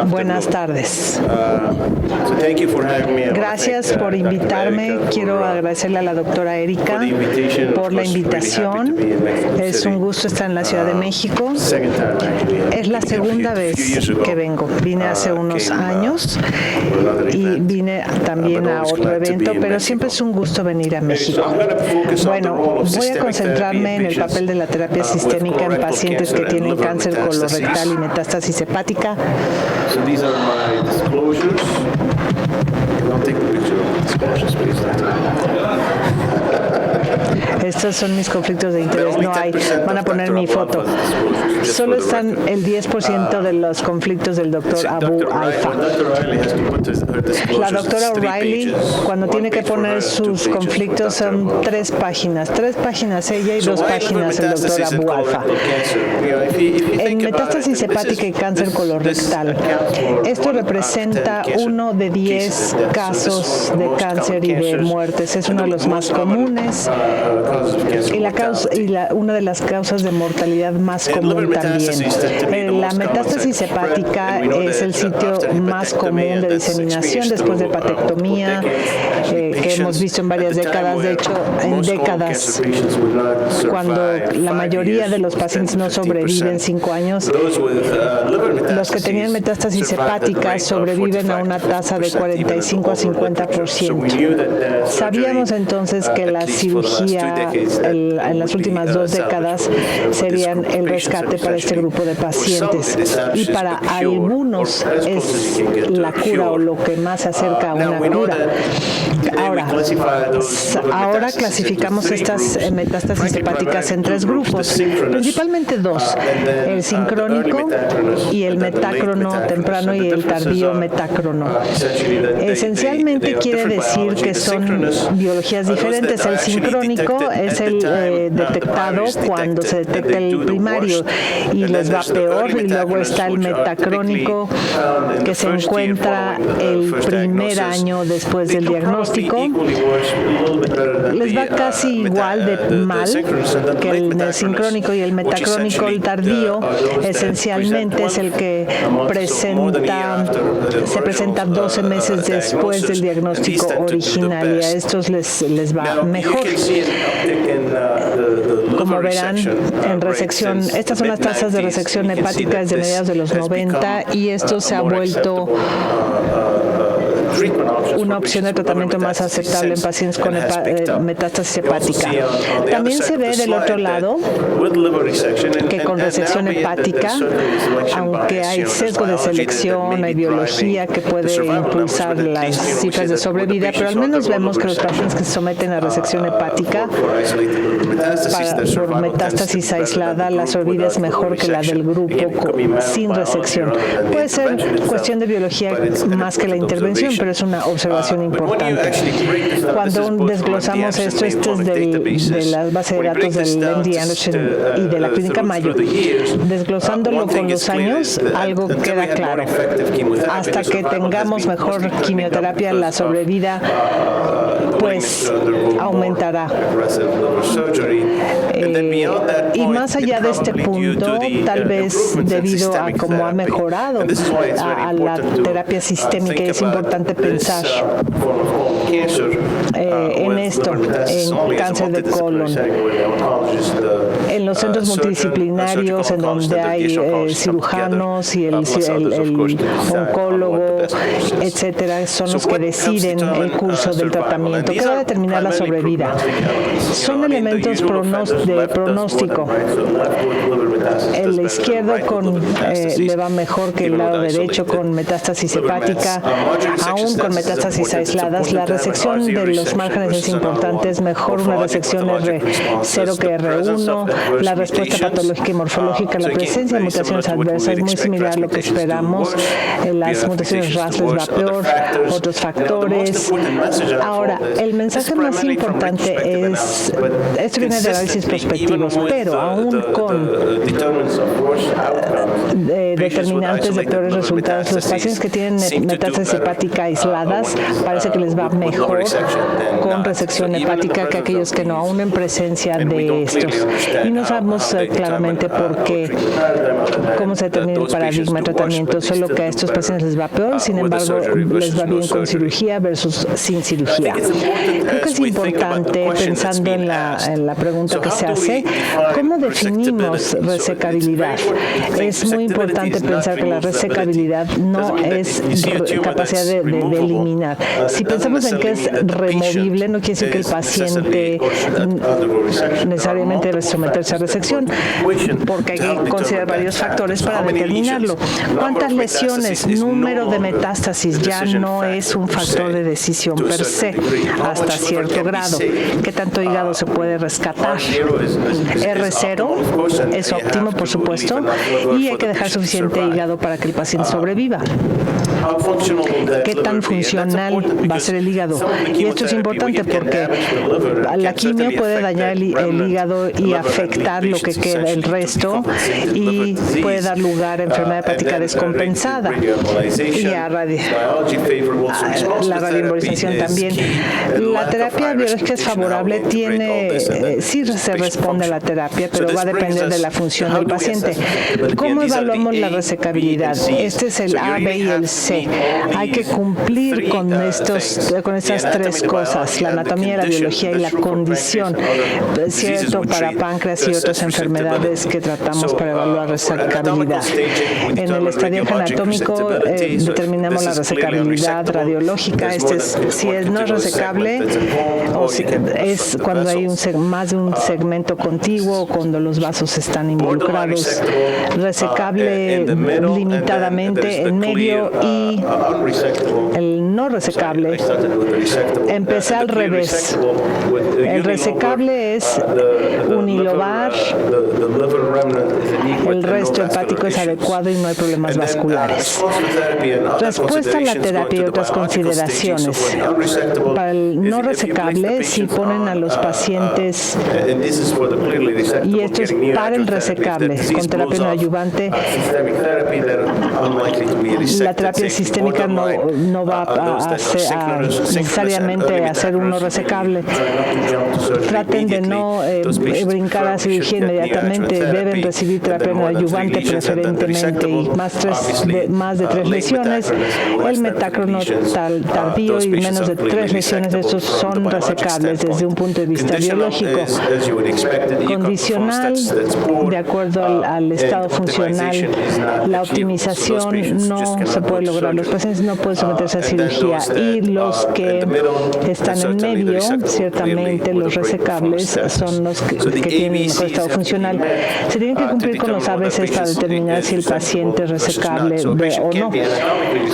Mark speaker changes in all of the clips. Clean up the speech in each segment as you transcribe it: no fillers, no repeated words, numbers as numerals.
Speaker 1: Buenas tardes. Gracias por invitarme. Quiero agradecerle a la doctora Erika por la invitación. Es un gusto estar en la Ciudad de México. Es la segunda vez que vengo. Vine hace unos años y vine también a otro evento, pero siempre es un gusto venir a México. Bueno, voy a concentrarme en el papel de la terapia sistémica en pacientes que tienen cáncer colorectal y metástasis hepática.
Speaker 2: So these are my disclosures. Don't take the picture of the disclosures, please.
Speaker 1: Estos son mis conflictos de interés. No hay. Van a poner mi foto. Solo están el 10% de los conflictos del doctor Abu Alfa. La doctora O'Reilly, cuando tiene que poner sus conflictos, son 3 páginas. 3 páginas ella y 2 páginas el doctor Abu Alfa. En metástasis hepática y cáncer colorectal, esto representa 1 de 10 casos de cáncer y de muertes. Es uno de los más comunes. Una de las causas de mortalidad más común también. La metástasis hepática es el sitio más común de diseminación después de hepatectomía, que hemos visto en varias décadas. De hecho, en décadas, cuando la mayoría de los pacientes no sobreviven 5 años, los que tenían metástasis hepática sobreviven a una tasa de 45 a 50%. Sabíamos entonces que la cirugía en las últimas 2 décadas serían el rescate para este grupo de pacientes, y para algunos es la cura o lo que más se acerca a una cura. Ahora clasificamos estas metástasis hepáticas en 3 grupos, principalmente 2, el sincrónico y el metácrono temprano y el tardío metácrono. Esencialmente quiere decir que son biologías diferentes. El sincrónico es el detectado cuando se detecta el primario y les va peor, y luego está el metacrónico, que se encuentra el primer año después del diagnóstico. Les va casi igual de mal que el sincrónico, y el metacrónico, el tardío, esencialmente es el que se presenta 12 meses después del diagnóstico original, y a estos les va mejor. Como verán, en resección, estas son las tasas de resección hepática desde mediados de los 90, y esto se ha vuelto una opción de tratamiento más aceptable en pacientes con metástasis hepática. También se ve del otro lado que con resección hepática, aunque hay sesgo de selección, hay biología que puede impulsar las cifras de sobrevida, pero al menos vemos que los pacientes que se someten a resección hepática por metástasis aislada, la sobrevida es mejor que la del grupo sin resección. Puede ser cuestión de biología más que la intervención, pero es una observación importante. Cuando desglosamos esto es de la base de datos del MD Anderson y de la Clínica Mayo. Desglosándolo con los años, algo queda claro. Hasta que tengamos mejor quimioterapia, la sobrevida pues aumentará. Y más allá de este punto, tal vez debido a cómo ha mejorado a la terapia sistémica, es importante pensar en esto, en cáncer de colon, en los centros multidisciplinarios en donde hay cirujanos y el oncólogo, etcétera, son los que deciden el curso del tratamiento, que va a determinar la sobrevida. Son elementos de pronóstico. El izquierdo le va mejor que el lado derecho con metástasis hepática, aún con metástasis aisladas. La resección de los márgenes es importante, es mejor una resección R0 que R1. La respuesta patológica y morfológica, la presencia de mutaciones adversas es muy similar a lo que esperamos. Las mutaciones RAS les va peor, otros factores. Ahora, el mensaje más importante es, esto viene de análisis prospectivos, pero aún con determinantes de peores resultados, los pacientes que tienen metástasis hepática aisladas, parece que les va mejor con resección hepática que aquellos que no, aún en presencia de estos. Y no sabemos claramente por qué, cómo se determina el paradigma de tratamiento, solo que a estos pacientes les va peor, sin embargo, les va bien con cirugía versus sin cirugía. Creo que es importante, pensando en la pregunta que se hace, ¿cómo definimos resecabilidad? Es muy importante pensar que la resecabilidad no es capacidad de eliminar. Si pensamos en que es removible, no quiere decir que el paciente necesariamente debe someterse a resección, porque hay que considerar varios factores para determinarlo. ¿Cuántas lesiones? Número de metástasis ya no es un factor de decisión per se, hasta cierto grado. ¿Qué tanto hígado se puede rescatar? R0 es óptimo, por supuesto, y hay que dejar suficiente hígado para que el paciente sobreviva. ¿Qué tan funcional va a ser el hígado? Y esto es importante porque la quimio puede dañar el hígado y afectar lo que queda, el resto, y puede dar lugar a enfermedad hepática descompensada y a la radioembolización también. La terapia biológica es favorable, sí se responde a la terapia, pero va a depender de la función del paciente. ¿Cómo evaluamos la resecabilidad? Este es el A, B y el C. Hay que cumplir con estas tres cosas, la anatomía, la biología y la condición. Es cierto para páncreas y otras enfermedades que tratamos para evaluar resecabilidad. En el estadio anatómico determinamos la resecabilidad radiológica. Si no es resecable, o si es cuando hay más de un segmento contiguo, cuando los vasos están involucrados. Resecable limitadamente en medio, y el no resecable. Empecé al revés. El resecable es unilobar, el resto hepático es adecuado y no hay problemas vasculares. Respuesta a la terapia y otras consideraciones. Para el no resecable, si ponen a los pacientes, y esto es para el resecable, con terapia no ayudante, la terapia sistémica no va a necesariamente hacer uno resecable. Traten de no brincar a cirugía inmediatamente, deben recibir terapia no ayudante preferentemente, y más de 3 lesiones, el metácrono tardío y menos de 3 lesiones, estos son resecables desde un punto de vista biológico. Condicional, de acuerdo al estado funcional, la optimización no se puede lograr. Los pacientes no pueden someterse a cirugía, y los que están en medio, ciertamente los resecables son los que tienen mejor estado funcional. Se tienen que cumplir con los ABCs para determinar si el paciente es resecable o no.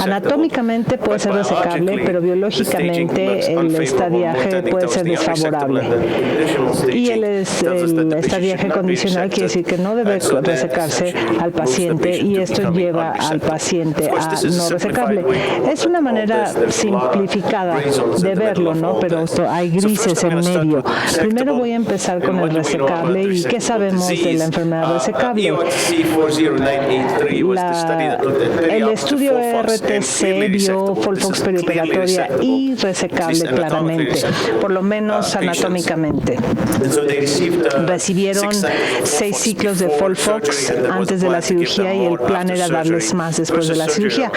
Speaker 1: Anatómicamente puede ser resecable, pero biológicamente el estadiaje puede ser desfavorable. Y el estadiaje condicional quiere decir que no debe resecarse al paciente, y esto lleva al paciente a no resecable. Es una manera simplificada de verlo, ¿no? Pero hay grises en medio. Primero voy a empezar con el resecable. ¿Y qué sabemos de la enfermedad resecable? El estudio RTC vio FOLFOX perioperatoria y resecable claramente, por lo menos anatómicamente. Recibieron 6 ciclos de FOLFOX antes de la cirugía, y el plan era darles más después de la cirugía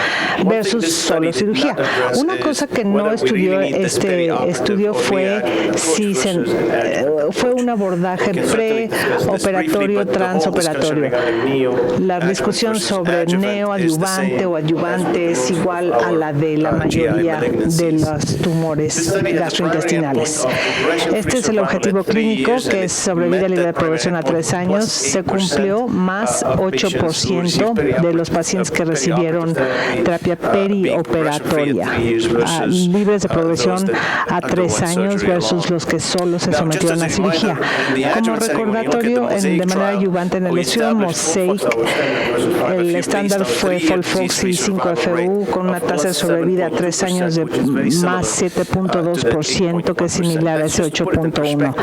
Speaker 1: versus solo cirugía. Una cosa que no estudió este estudio fue si fue un abordaje preoperatorio, transoperatorio. La discusión sobre neoadyuvante o adyuvante es igual a la de la mayoría de los tumores gastrointestinales. Este es el objetivo clínico, que es sobrevida libre de progresión a 3 años. Se cumplió, más 8% de los pacientes que recibieron terapia perioperatoria, libres de progresión a 3 años versus los que solo se sometieron a cirugía. Como recordatorio, de manera adyuvante en el estudio Mosaic, el estándar fue FOLFOX y 5FU con una tasa de sobrevida a 3 años de más 7.2%, que es similar a ese 8.1.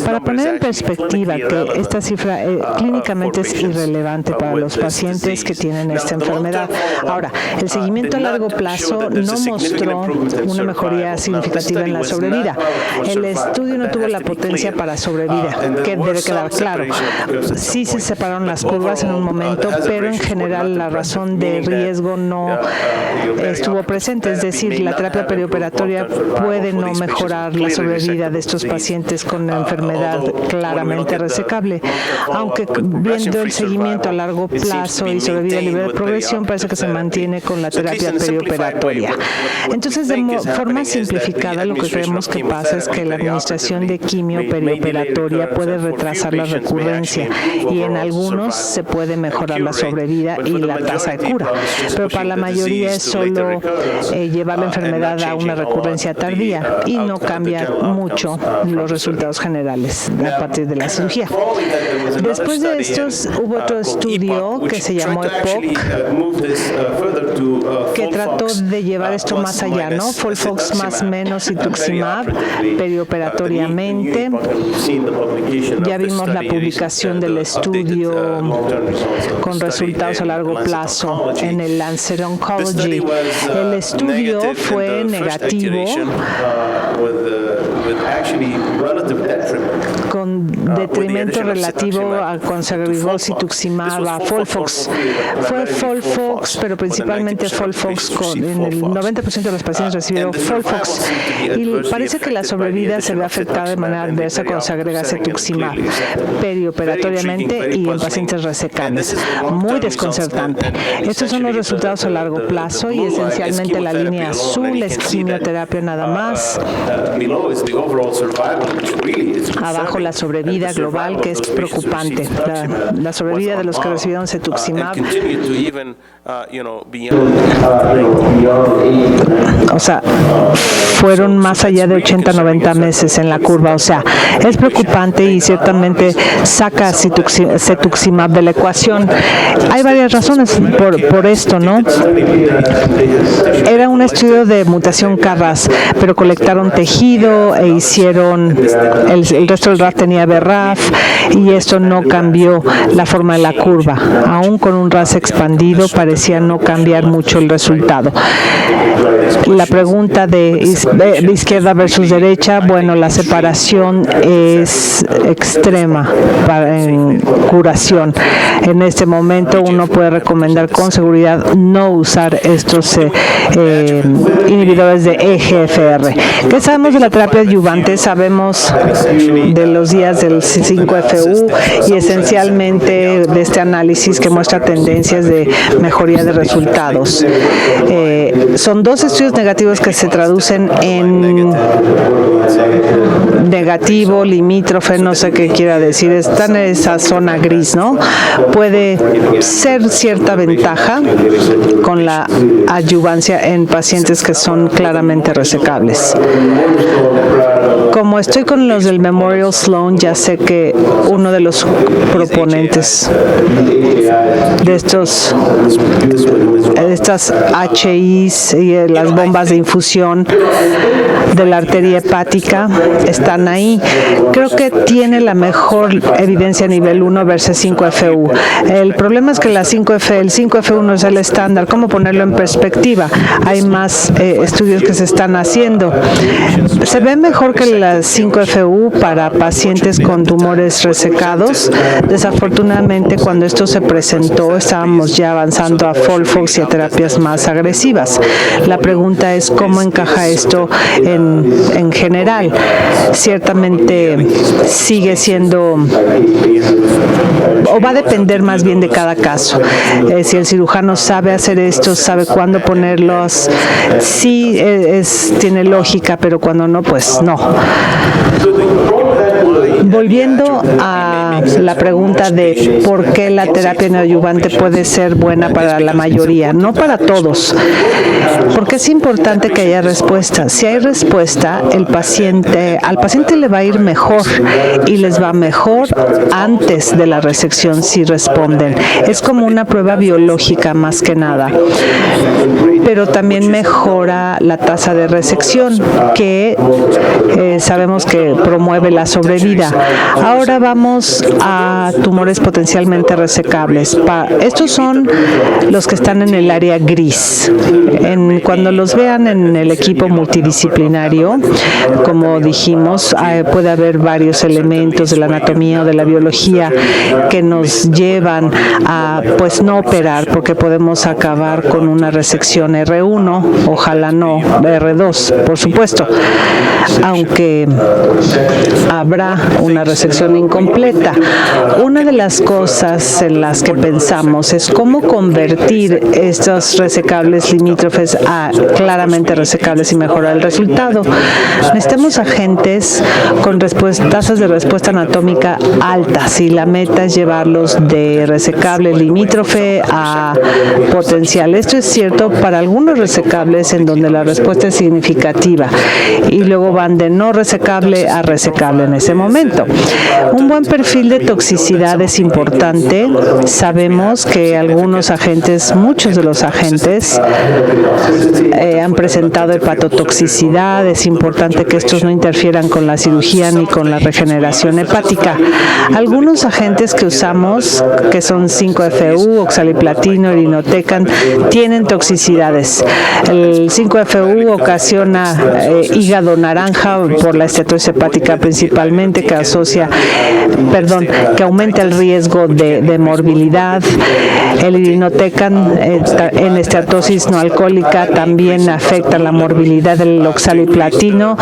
Speaker 1: Para poner en perspectiva que esta cifra clínicamente es irrelevante para los pacientes que tienen esta enfermedad. Ahora, el seguimiento a largo plazo embargo, no mostró una mejoría significativa en la sobrevida. El estudio no tuvo la potencia para sobrevida, que debe quedar claro. Sí se separaron las curvas en un momento, pero en general la razón de riesgo no estuvo presente, es decir, la terapia perioperatoria puede no mejorar la sobrevida de estos pacientes con enfermedad claramente resecable, aunque viendo el seguimiento a largo plazo y sobrevida libre de progresión parece que se mantiene con la terapia perioperatoria. Entonces, de forma simplificada, lo que creemos que pasa es que la administración de quimio perioperatoria puede retrasar la recurrencia y en algunos se puede mejorar la sobrevida y la tasa de cura, pero para la mayoría es solo llevar la enfermedad a una recurrencia tardía y no cambia mucho los resultados generales a partir de la cirugía. Después de estos hubo otro estudio que se llamó EPOC, que trató de llevar esto más allá, ¿no? FOLFOX más menos cetuximab perioperatoriamente. Ya vimos la publicación del estudio con resultados a largo plazo en el Lancet Oncology. El estudio fue negativo con detrimento relativo a cuando se agregó cetuximab a FOLFOX. Fue FOLFOX, pero principalmente FOLFOX, en el 90% de los pacientes recibieron FOLFOX. Y parece que la sobrevida se ve afectada de manera adversa cuando se agrega cetuximab perioperatoriamente y en pacientes resecables. Muy desconcertante. Estos son los resultados a largo plazo y esencialmente la línea azul es quimioterapia nada más. Abajo la sobrevida global, que es preocupante. La sobrevida de los que recibieron cetuximab. O sea, fueron más allá de 80-90 meses en la curva. O sea, es preocupante y ciertamente saca cetuximab de la ecuación. Hay varias razones por esto, ¿no? Era un estudio de mutación KRAS, pero colectaron tejido e hicieron, el resto del RAF tenía BRAF y esto no cambió la forma de la curva. Aún con un RAS expandido parecía no cambiar mucho el resultado. La pregunta de izquierda versus derecha, bueno, la separación es extrema en curación. En este momento uno puede recomendar con seguridad no usar estos inhibidores de EGFR. ¿Qué sabemos de la terapia adyuvante? Sabemos de los días del 5FU y esencialmente de este análisis que muestra tendencias de mejoría de resultados. Son dos estudios negativos que se traducen en negativo, limítrofe, no sé qué quiera decir, están en esa zona gris, ¿no? Puede ser cierta ventaja con la adyuvancia en pacientes que son claramente resecables. Como estoy con los del Memorial Sloan, ya sé que uno de los proponentes de estas HIs y las bombas de infusión de la arteria hepática están ahí. Creo que tiene la mejor evidencia a nivel 1 versus 5FU. El problema es que el 5FU no es el estándar. ¿Cómo ponerlo en perspectiva? Hay más estudios que se están haciendo. Se ve mejor que la 5FU para pacientes con tumores resecados. Desafortunadamente, cuando esto se presentó, estábamos ya avanzando a FOLFOX y a terapias más agresivas. La pregunta es cómo encaja esto en general. Ciertamente sigue siendo, o va a depender más bien de cada caso. Si el cirujano sabe hacer esto, sabe cuándo ponerlos, sí tiene lógica, pero cuando no, pues no. Volviendo a la pregunta de por qué la terapia neoadyuvante puede ser buena para la mayoría, no para todos, porque es importante que haya respuesta. Si hay respuesta, al paciente le va a ir mejor y les va mejor antes de la resección si responden. Es como una prueba biológica más que nada, pero también mejora la tasa de resección, que sabemos que promueve la sobrevida. vida. Ahora vamos a tumores potencialmente resecables. Estos son los que están en el área gris. Cuando los vean en el equipo multidisciplinario, como dijimos, puede haber varios elementos de la anatomía o de la biología que nos llevan a pues no operar, porque podemos acabar con una resección R1, ojalá no R2, por supuesto, aunque habrá una resección incompleta. Una de las cosas en las que pensamos es cómo convertir estos resecables limítrofes a claramente resecables y mejorar el resultado. Necesitamos agentes con tasas de respuesta anatómica altas y la meta es llevarlos de resecable limítrofe a potencial. Esto es cierto para algunos resecables en donde la respuesta es significativa y luego van de no resecable a resecable en ese momento. Un buen perfil de toxicidad es importante. Sabemos que muchos de los agentes han presentado hepatotoxicidad. Es importante que estos no interfieran con la cirugía ni con la regeneración hepática. Algunos agentes que usamos, que son 5-FU, oxaliplatino, irinotecan, tienen toxicidades. El 5-FU ocasiona hígado naranja por la esteatosis hepática principalmente, que aumenta el riesgo de morbilidad. El irinotecan en esteatosis no alcohólica también afecta la morbilidad. Del oxaliplatino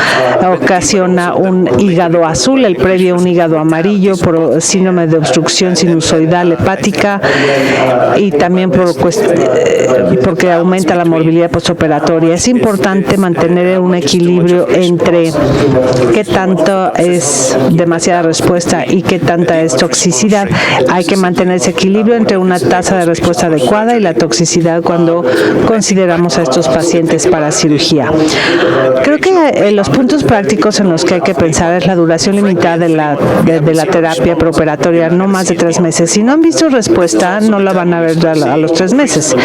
Speaker 1: ocasiona un hígado azul, el previo un hígado amarillo por síndrome de obstrucción sinusoidal hepática y también porque aumenta la morbilidad postoperatoria. Es importante mantener un equilibrio entre qué tanto es demasiada respuesta y qué tanta es toxicidad. Hay que mantener ese equilibrio entre una tasa de respuesta adecuada y la toxicidad cuando consideramos a estos pacientes para cirugía. Creo que los puntos prácticos en los que hay que pensar es la duración limitada de la terapia preoperatoria, no más de 3 meses. Si no han visto respuesta, no la van a ver a los 3 meses,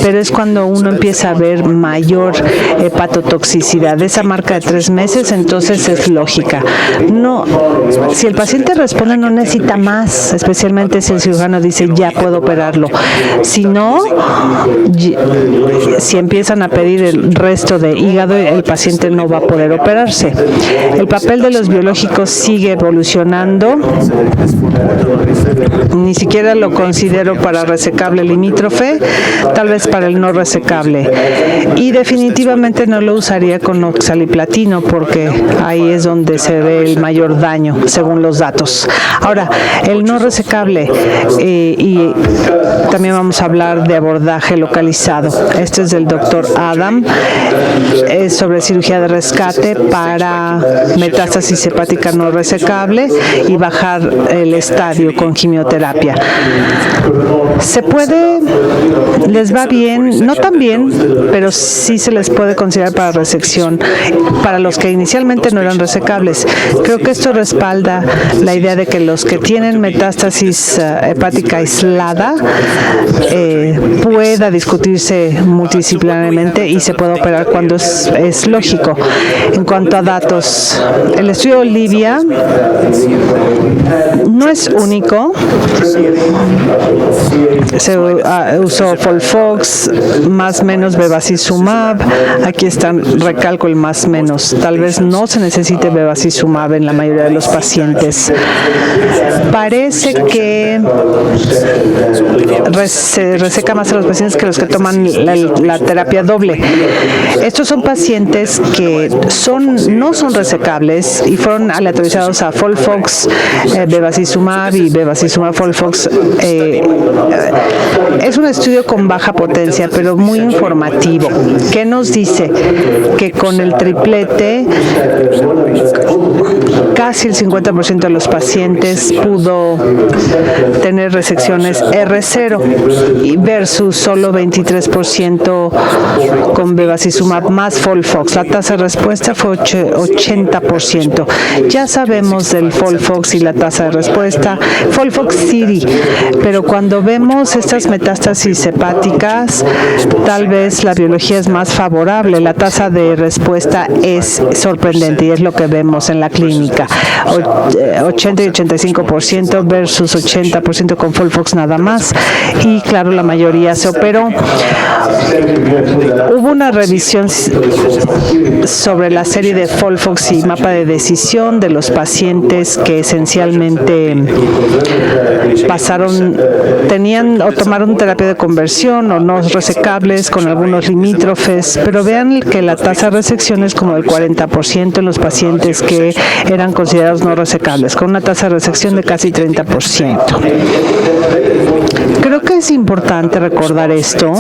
Speaker 1: pero es cuando uno empieza a ver mayor hepatotoxicidad. Esa marca de 3 meses, entonces es lógica. Si el paciente responde, no necesita más, especialmente si el cirujano dice ya puedo operarlo. Si no, si empiezan a pedir el resto de hígado, el paciente no va a poder operarse. El papel de los biológicos sigue evolucionando. Ni siquiera lo considero para resecable limítrofe, tal vez para el no resecable. Y definitivamente no lo usaría con oxaliplatino porque ahí es donde se ve el mayor daño, según los datos. Ahora, el no resecable, y también vamos a hablar de abordaje localizado. Este es del doctor Adam, es sobre cirugía de rescate para metástasis hepática no resecable y bajar el estadio con quimioterapia. Se puede, les va bien, no tan bien, pero sí se les puede considerar para resección para los que inicialmente no eran resecables. Creo que esto respalda la idea de que los que tienen metástasis hepática aislada pueda discutirse multidisciplinariamente y se puede operar cuando es lógico. En cuanto a datos, el estudio Olivia no es único. Se usó FOLFOX, más menos bevacizumab. Aquí están, recalco el más menos. Tal vez no se necesite bevacizumab en la mayoría de los pacientes. Parece que se reseca más a los pacientes que los que toman la terapia doble. Estos son pacientes que no son resecables y fueron aleatorizados a FOLFOX, bevacizumab y bevacizumab FOLFOX. Es un estudio con baja potencia, pero muy informativo. ¿Qué nos dice? Que con el triplete casi el 50% de los pacientes pudo tener resecciones R0 versus solo 23% con bevacizumab más FOLFOX. La tasa de respuesta fue 80%. Ya sabemos del FOLFOX y la tasa de respuesta. FOLFOX sí, pero cuando vemos estas metástasis hepáticas, tal vez la biología es más favorable. La tasa de respuesta es sorprendente y es lo que vemos en la clínica. 80 y 85% versus 80% con FOLFOX nada más. Y claro, la mayoría se operó. Hubo una revisión sobre la serie de FOLFOX y mapa de decisión de los pacientes que esencialmente tenían o tomaron terapia de conversión o no resecables con algunos limítrofes, pero vean que la tasa de resección es como del 40% en los pacientes que eran considerados no resecables, con una tasa de resección de casi 30%. Creo que es importante recordar esto.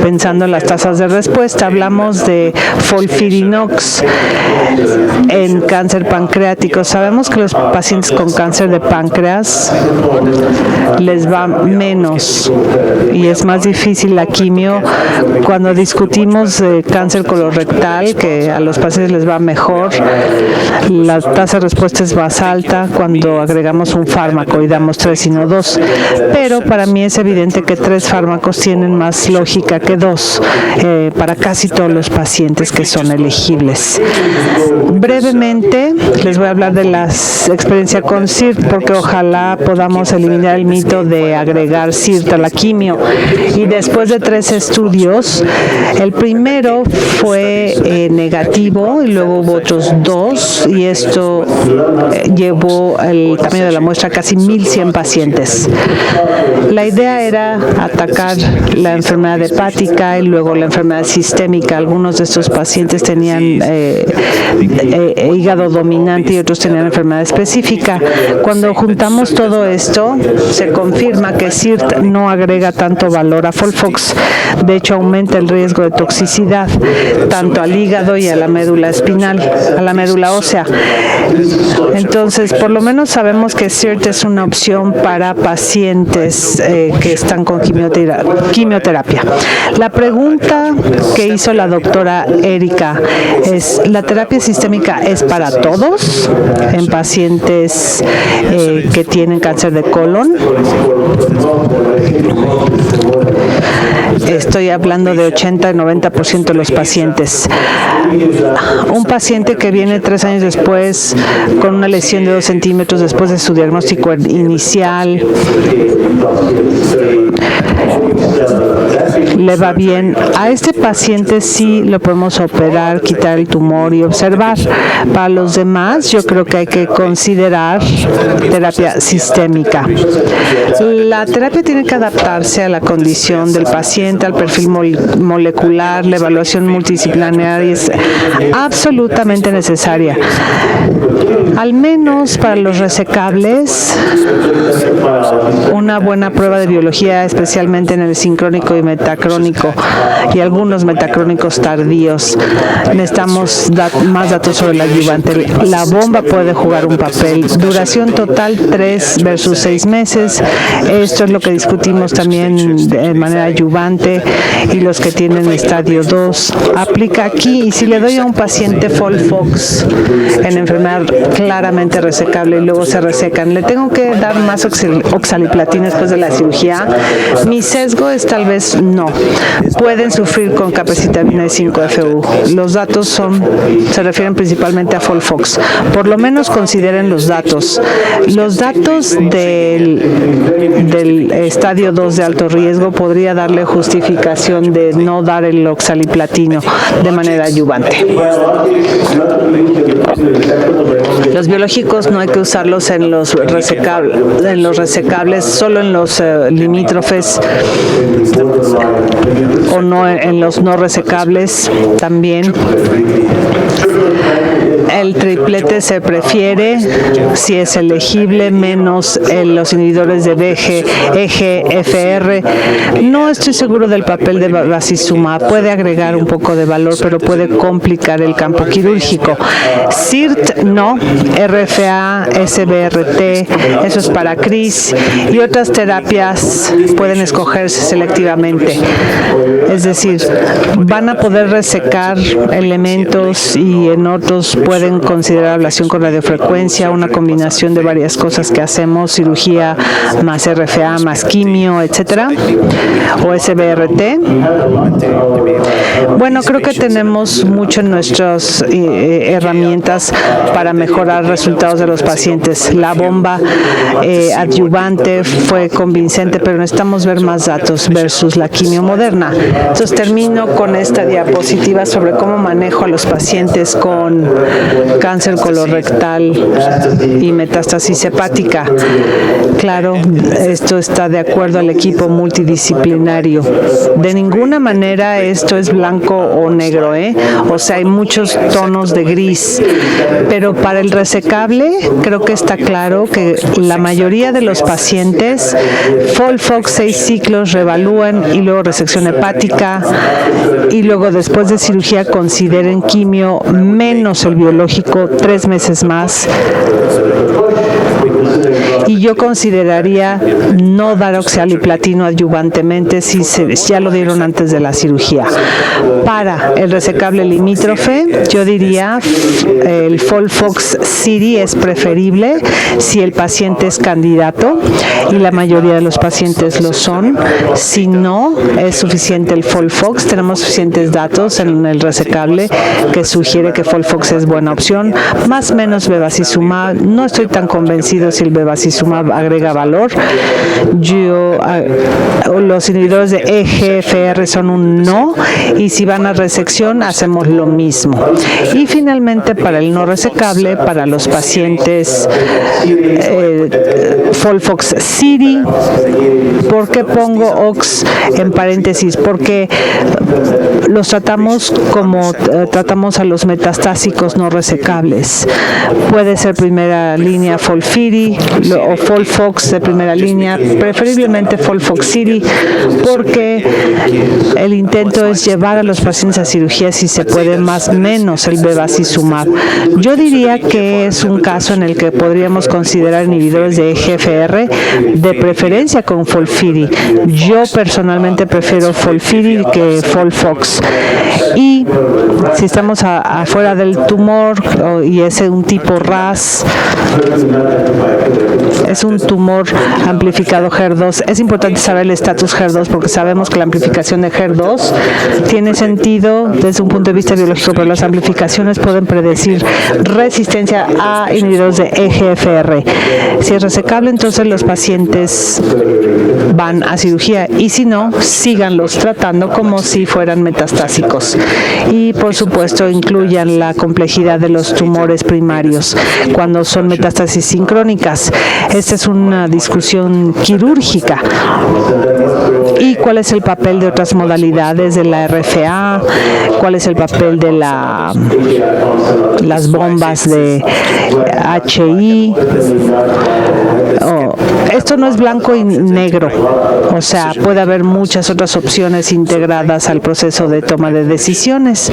Speaker 1: Pensando en las tasas de respuesta, hablamos de FOLFIRINOX en cáncer pancreático. Sabemos que los pacientes con cáncer de páncreas les va menos y es más difícil la quimio. Cuando discutimos de cáncer colorectal, que a los pacientes les va mejor, la tasa de respuesta es más alta cuando agregamos un fármaco y damos 3 y no 2. Pero para mí es evidente que 3 fármacos tienen más lógica que 2 para casi todos los pacientes que son elegibles. Brevemente les voy a hablar de la experiencia con CIRT, porque ojalá podamos eliminar el mito de agregar CIRT a la quimio. Y después de 3 estudios, el primero fue negativo y luego hubo otros 2 y esto llevó el tamaño de la muestra a casi 1,100 pacientes. La idea era atacar la enfermedad hepática y luego la enfermedad sistémica. Algunos de estos pacientes tenían hígado dominante y otros tenían enfermedad específica. Cuando juntamos todo esto, se confirma que CIRT no agrega tanto valor a FOLFOX. De hecho, aumenta el riesgo de toxicidad tanto al hígado y a la médula espinal, a la médula ósea. Entonces, por lo menos sabemos que CIRT es una opción para pacientes que están con quimioterapia. La pregunta que hizo la doctora Erika es, ¿la terapia sistémica es para todos en pacientes que tienen cáncer de colon? Estoy hablando de 80 y 90% de los pacientes. Un paciente que viene 3 años después con una lesión de 2 centímetros después de su diagnóstico inicial, le va bien. A este paciente sí lo podemos operar, quitar el tumor y observar. Para los demás, yo creo que hay que considerar terapia sistémica. La terapia tiene que adaptarse a la condición del paciente, al perfil molecular. La evaluación multidisciplinaria es absolutamente necesaria. Al menos para los resecables, una buena prueba de biología, especialmente en el sincrónico y metacrónico y algunos metacrónicos tardíos. Necesitamos más datos sobre el adyuvante. La bomba puede jugar un papel. Duración total 3 versus 6 meses. Esto es lo que discutimos también de manera adyuvante y los que tienen estadio 2. Aplica aquí y si le doy a un paciente FOLFOX en enfermedad claramente resecable y luego se resecan, ¿le tengo que dar más oxaliplatina después de la cirugía? Mi sesgo es tal vez no. Pueden sufrir con capecitabina y 5-FU. Los datos se refieren principalmente a FOLFOX. Por lo menos consideren los datos. Los datos del estadio 2 de alto riesgo podría darle justificación de no dar el oxaliplatino de manera adyuvante. Los biológicos no hay que usarlos en los resecables, solo en los limítrofes o no en los no resecables también. El triplete se prefiere si es elegible, menos los inhibidores de EGFR. No estoy seguro del papel de bevacizumab. Puede agregar un poco de valor, pero puede complicar el campo quirúrgico. CIRT no, RFA, SBRT, eso es para CRIS, y otras terapias pueden escogerse selectivamente. Es decir, van a poder resecar elementos y en otros pueden pueden considerar ablación con radiofrecuencia, una combinación de varias cosas que hacemos, cirugía más RFA, más quimio, etcétera, o SBRT. Bueno, creo que tenemos mucho en nuestras herramientas para mejorar resultados de los pacientes. La bomba adyuvante fue convincente, pero necesitamos ver más datos versus la quimio moderna. Entonces termino con esta diapositiva sobre cómo manejo a los pacientes con cáncer colorectal y metástasis hepática. Claro, esto está de acuerdo al equipo multidisciplinario. De ninguna manera esto es blanco o negro, o sea, hay muchos tonos de gris, pero para el resecable creo que está claro que la mayoría de los pacientes FOLFOX 6 ciclos reevalúan y luego resección hepática y luego después de cirugía consideren quimio menos el biológico 3 meses más. Y yo consideraría no dar oxaliplatino adyuvantemente si ya lo dieron antes de la cirugía. Para el resecable limítrofe, yo diría el FOLFOX City es preferible si el paciente es candidato y la mayoría de los pacientes lo son. Si no es suficiente el FOLFOX, tenemos suficientes datos en el resecable que sugiere que FOLFOX es buena opción, más o menos bevacizumab. No estoy tan convencido si el bevacizumab agrega valor. Los inhibidores de EGFR son un no, y si van a resección hacemos lo mismo. Y finalmente para el no resecable, para los pacientes FOLFOX City, ¿por qué pongo OX en paréntesis? Porque los tratamos como tratamos a los metastásicos no resecables. Puede ser primera línea FOLFIRI o FOLFOX de primera línea, preferiblemente FOLFOX City, porque el intento es llevar a los pacientes a cirugía si se puede, más menos el bevacizumab. Yo diría que es un caso en el que podríamos considerar inhibidores de EGFR, de preferencia con FOLFIRI. Yo personalmente prefiero FOLFIRI que FOLFOX. Y si estamos afuera del tumor y es un tipo RAS, es un tumor amplificado HER2, es importante saber el estatus HER2 porque sabemos que la amplificación de HER2 tiene sentido desde un punto de vista biológico, pero las amplificaciones pueden predecir resistencia a inhibidores de EGFR. Si es resecable, entonces los pacientes van a cirugía, y si no, síganlos tratando como si fueran metastásicos. Y por supuesto incluyan la complejidad de los tumores primarios cuando son metástasis sincrónicas. Esta es una discusión quirúrgica. ¿Y cuál es el papel de otras modalidades de la RFA? ¿Cuál es el papel de las bombas de HI? Esto no es blanco y negro, o sea, puede haber muchas otras opciones integradas al proceso de toma de decisiones.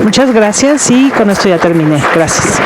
Speaker 1: Muchas gracias y con esto ya terminé. Gracias.